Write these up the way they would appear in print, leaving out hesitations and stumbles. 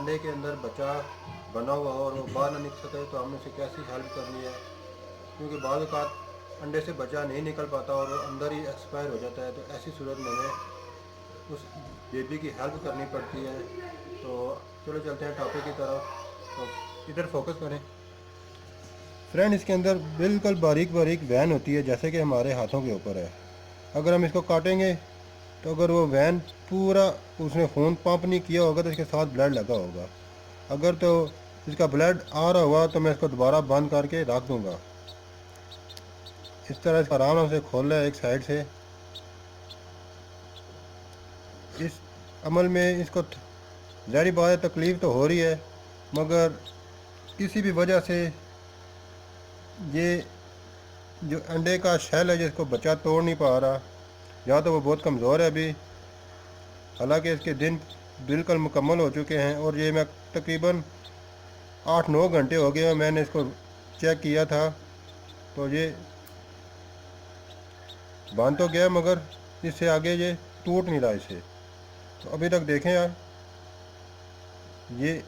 अंडे के अंदर बच्चा बना हुआ हो और वो बाहर ना निकल सके, तो हमें उसे कैसी हेल्प करनी है, क्योंकि बाद औक़ात अंडे से बच्चा नहीं निकल पाता और वो अंदर ही एक्सपायर हो जाता है। तो ऐसी सूरत में हमें उस बेबी की हेल्प करनी पड़ती है। तो चलो चलते हैं टॉपिक की तरफ। तो इधर फोकस करें फ्रेंड। इसके अंदर बिल्कुल बारीक बारीक वैन होती है, जैसे कि हमारे हाथों के ऊपर है। अगर हम इसको काटेंगे तो अगर वो वैन पूरा उसने खून पंप नहीं किया होगा तो इसके साथ ब्लड लगा होगा। अगर तो इसका ब्लड आ रहा हुआ तो मैं इसको दोबारा बंद करके रख दूँगा। इस तरह इसका आराम से खोल है एक साइड से। इस अमल में इसको ज़ाहिर बात है तकलीफ़ तो हो रही है, मगर किसी भी वजह से ये जो अंडे का शेल है जिसको बच्चा तोड़ नहीं पा रहा, या तो वो बहुत कमज़ोर है अभी, हालांकि इसके दिन बिल्कुल मुकम्मल हो चुके हैं। और ये मैं तकरीबन 8-9 घंटे हो गए मैंने इसको चेक किया था, तो ये बन तो गया मगर इससे आगे ये टूट नहीं रहा इसे। तो अभी तक देखें यार, ये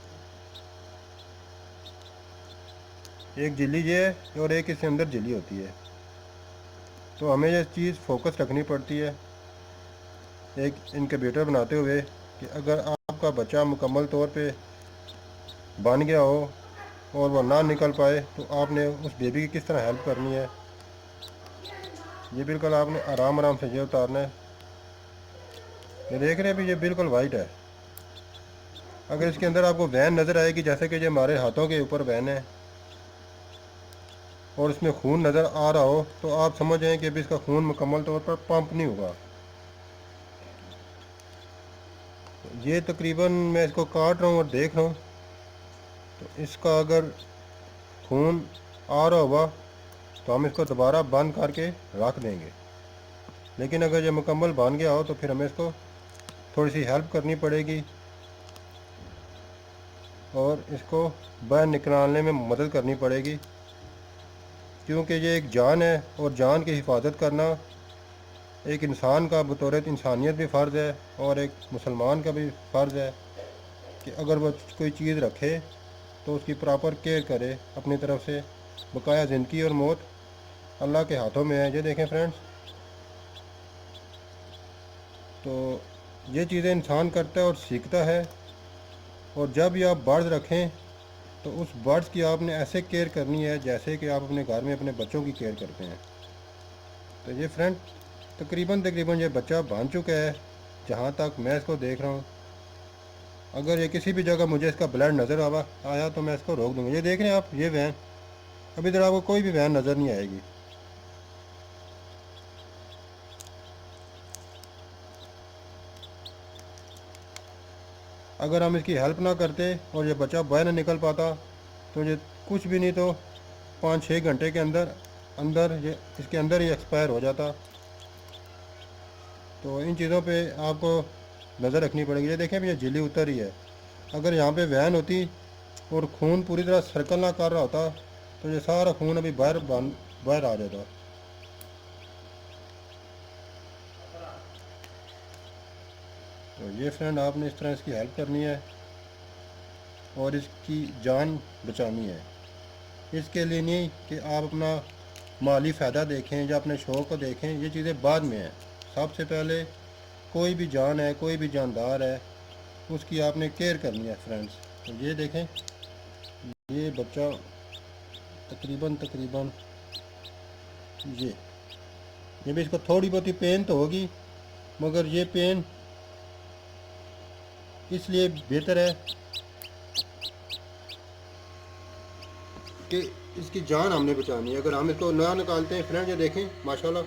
एक झिल्ली ये है और एक इसके अंदर झिल्ली होती है। तो हमें ये चीज़ फोकस रखनी पड़ती है एक इनक्यूबेटर बनाते हुए कि अगर आपका बच्चा मुकम्मल तौर पे बन गया हो और वो ना निकल पाए तो आपने उस बेबी की किस तरह हेल्प करनी है। ये बिल्कुल आपने आराम आराम से ये उतारना है। ये देख रहे हैं अभी ये बिल्कुल वाइट है। अगर इसके अंदर आपको वैन नज़र आएगी, जैसे कि ये हमारे हाथों के ऊपर वैन है, और इसमें खून नज़र आ रहा हो, तो आप समझ जाएं कि अभी इसका खून मुकम्मल तौर पर पंप नहीं हुआ। ये तकरीबन मैं इसको काट रहा हूँ और देख रहा हूँ, तो इसका अगर खून आ रहा होगा तो हम इसको दोबारा बंद करके रख देंगे। लेकिन अगर ये मुकम्मल बन गया हो तो फिर हमें इसको थोड़ी सी हेल्प करनी पड़ेगी और इसको बाहर निकालने में मदद करनी पड़ेगी, क्योंकि ये एक जान है और जान की हिफाजत करना एक इंसान का बतौर इंसानियत भी फ़र्ज़ है और एक मुसलमान का भी फ़र्ज़ है कि अगर वो कोई चीज़ रखे तो उसकी प्रॉपर केयर करे अपनी तरफ से। बकाया ज़िंदगी और मौत अल्लाह के हाथों में है। ये देखें फ्रेंड्स, तो ये चीज़ें इंसान करता है और सीखता है। और जब भी आप बर्ड्स रखें तो उस बर्ड्स की आपने ऐसे केयर करनी है जैसे कि आप अपने घर में अपने बच्चों की केयर करते हैं। तो ये फ्रेंड तकरीबन ये बच्चा बन चुका है जहाँ तक मैं इसको देख रहा हूँ। अगर ये किसी भी जगह मुझे इसका ब्लड नज़र आया तो मैं इसको रोक दूँगा। ये देख रहे हैं आप, ये वैन अभी इधर आपको कोई भी वैन नज़र नहीं आएगी। अगर हम इसकी हेल्प ना करते और ये बच्चा बाहर ना निकल पाता तो ये कुछ भी नहीं तो 5-6 घंटे के अंदर ये इसके अंदर ही एक्सपायर हो जाता। तो इन चीज़ों पे आपको नज़र रखनी पड़ेगी। ये देखें ये झिल्ली उतर ही है। अगर यहाँ पे वैन होती और खून पूरी तरह सर्कल ना कर रहा होता तो ये सारा खून अभी बाहर आ जाता। तो ये फ्रेंड आपने इस तरह इसकी हेल्प करनी है और इसकी जान बचानी है। इसके लिए नहीं कि आप अपना माली फ़ायदा देखें या अपने शौक़ को देखें, ये चीज़ें बाद में हैं। सबसे पहले कोई भी जान है, कोई भी जानदार है, उसकी आपने केयर करनी है फ्रेंड्स। तो ये देखें, ये बच्चा तकरीबन ये भी इसको थोड़ी बहुत ही पेन तो होगी, मगर ये पेन इसलिए बेहतर है कि इसकी जान हमने बचानी है। अगर हम इसको ना निकालते हैं फ्रेंड, ये देखें माशाल्लाह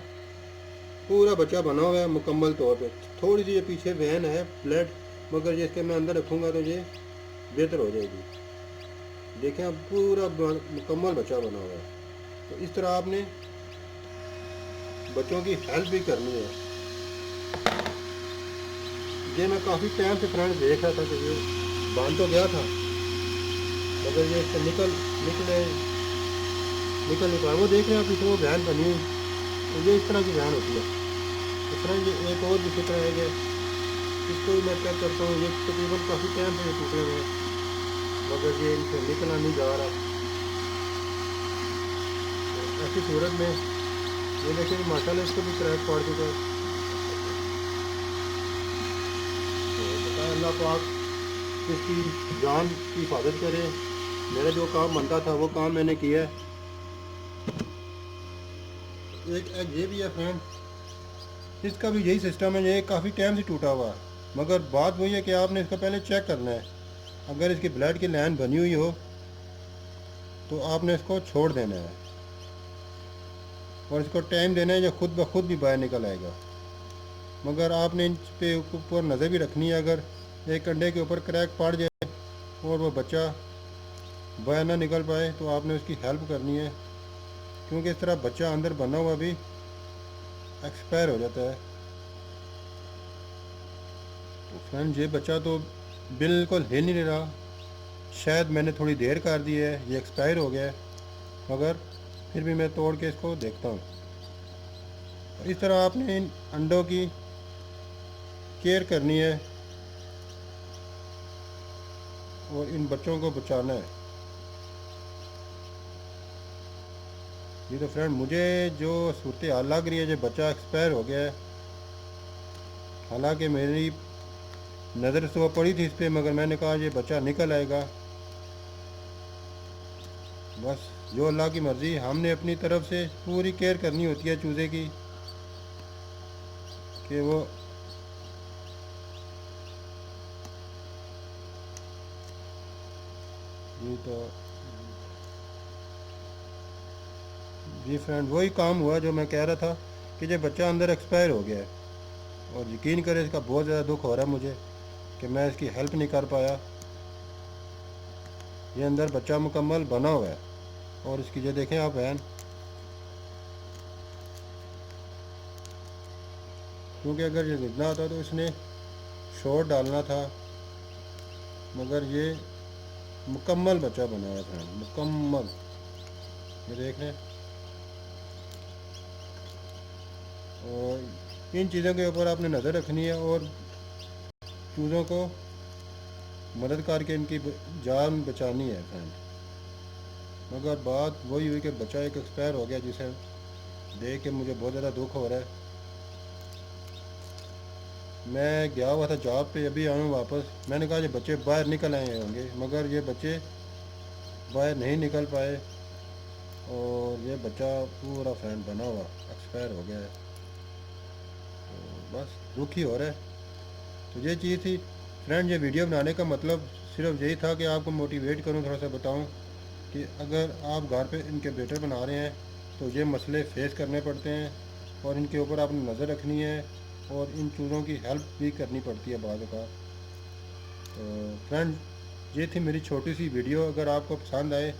पूरा बच्चा बना हुआ है मुकम्मल तौर पे। थोड़ी सी ये पीछे वैन है ब्लड, मगर ये इसके मैं अंदर रखूँगा तो ये बेहतर हो जाएगी। देखें अब पूरा मुकम्मल बच्चा बना हुआ है। तो इस तरह आपने बच्चों की हेल्प भी करनी है। ये मैं काफ़ी टाइम से फ्रेंड्स देख रहा था कि ये बन तो गया था, मगर ये इससे निकल नहीं पाया। वो देख रहे हैं आप पीछे वो वैन बनी हुई, तो ये इस तरह की वैन होती है। तो फ्रेंड ये एक और भी फिक्र है कि इसको मैं चेक करता हूँ, ये तकरीबन काफ़ी टाइम से ये टूटे हुए हैं। मगर ये इनसे निकला नहीं जा रहा। तो ऐसी सूरत में ये देखिए माशाल्लाह इसको भी क्रैक पड़ चुका है। तो बताए अल्लाह पाक इसकी जान की हिफाजत करे। मेरा जो काम बनता था वो काम मैंने किया है। एक एग ये भी है फ्रेंड, इसका भी यही सिस्टम है, ये काफ़ी टाइम से टूटा हुआ है। मगर बात वही है कि आपने इसका पहले चेक करना है। अगर इसकी ब्लड की लाइन बनी हुई हो तो आपने इसको छोड़ देना है और इसको टाइम देना है, जो खुद ब खुद भी बाहर निकल आएगा। मगर आपने इन पे ऊपर नज़र भी रखनी है। अगर एक अंडे के ऊपर क्रैक पड़ जाए और वो बच्चा बाहर ना निकल पाए तो आपने उसकी हेल्प करनी है, क्योंकि इस तरह बच्चा अंदर बना हुआ भी एक्सपायर हो जाता है। तो फ्रेंड ये बच्चा तो बिल्कुल हिल नहीं रहा। शायद मैंने थोड़ी देर कर दी है, ये एक्सपायर हो गया है, मगर फिर भी मैं तोड़ के इसको देखता हूँ। इस तरह आपने इन अंडों की केयर करनी है और इन बच्चों को बचाना है। ये तो फ्रेंड मुझे जो सूरत हाल लग रही है, जो बच्चा एक्सपायर हो गया है, हालांकि मेरी नज़र से वो पड़ी थी इस पर, मगर मैंने कहा ये बच्चा निकल आएगा। बस जो अल्लाह की मर्ज़ी, हमने अपनी तरफ से पूरी केयर करनी होती है चूज़े की कि वो ये तो जी फ्रेंड वही काम हुआ जो मैं कह रहा था कि ये बच्चा अंदर एक्सपायर हो गया है। और यकीन करें इसका बहुत ज़्यादा दुख हो रहा है मुझे कि मैं इसकी हेल्प नहीं कर पाया। ये अंदर बच्चा मुकम्मल बना हुआ है और इसकी ये देखें आप वैन, क्योंकि अगर ये जितना होता तो इसने शॉट डालना था, मगर ये मुकम्मल बच्चा बना हुआ है फ्रेंड, मुकम्मल। ये देख रहे हैं। और इन चीज़ों के ऊपर आपने नज़र रखनी है और चूज़ों को मदद करके इनकी जान बचानी है फ्रेंड। मगर बात वही हुई कि बच्चा एक एक्सपायर हो गया, जिसे देख के मुझे बहुत ज़्यादा दुख हो रहा है। मैं गया हुआ था जॉब पे, अभी आया हूँ वापस। मैंने कहा ये बच्चे बाहर निकल आए होंगे, मगर ये बच्चे बाहर नहीं निकल पाए और ये बच्चा पूरा फ्रेंड बना हुआ एक्सपायर हो गया है। तो बस दुख ही हो रहा है। तो ये चीज़ थी फ्रेंड, ये वीडियो बनाने का मतलब सिर्फ यही था कि आपको मोटिवेट करूँ, थोड़ा सा बताऊँ कि अगर आप घर पे इनक्यूबेटर बना रहे हैं तो ये मसले फेस करने पड़ते हैं और इनके ऊपर आपने नज़र रखनी है और इन चीज़ों की हेल्प भी करनी पड़ती है बाद का। तो फ्रेंड ये थी मेरी छोटी सी वीडियो। अगर आपको पसंद आए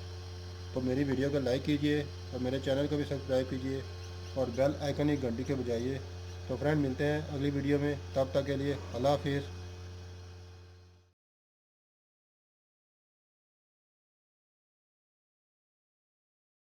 तो मेरी वीडियो को लाइक कीजिए और मेरे चैनल को भी सब्सक्राइब कीजिए और बेल आइकन की घंटी के बजाइए। तो फ्रेंड मिलते हैं अगली वीडियो में, तब तक के लिए अल्लाह हाफिज़।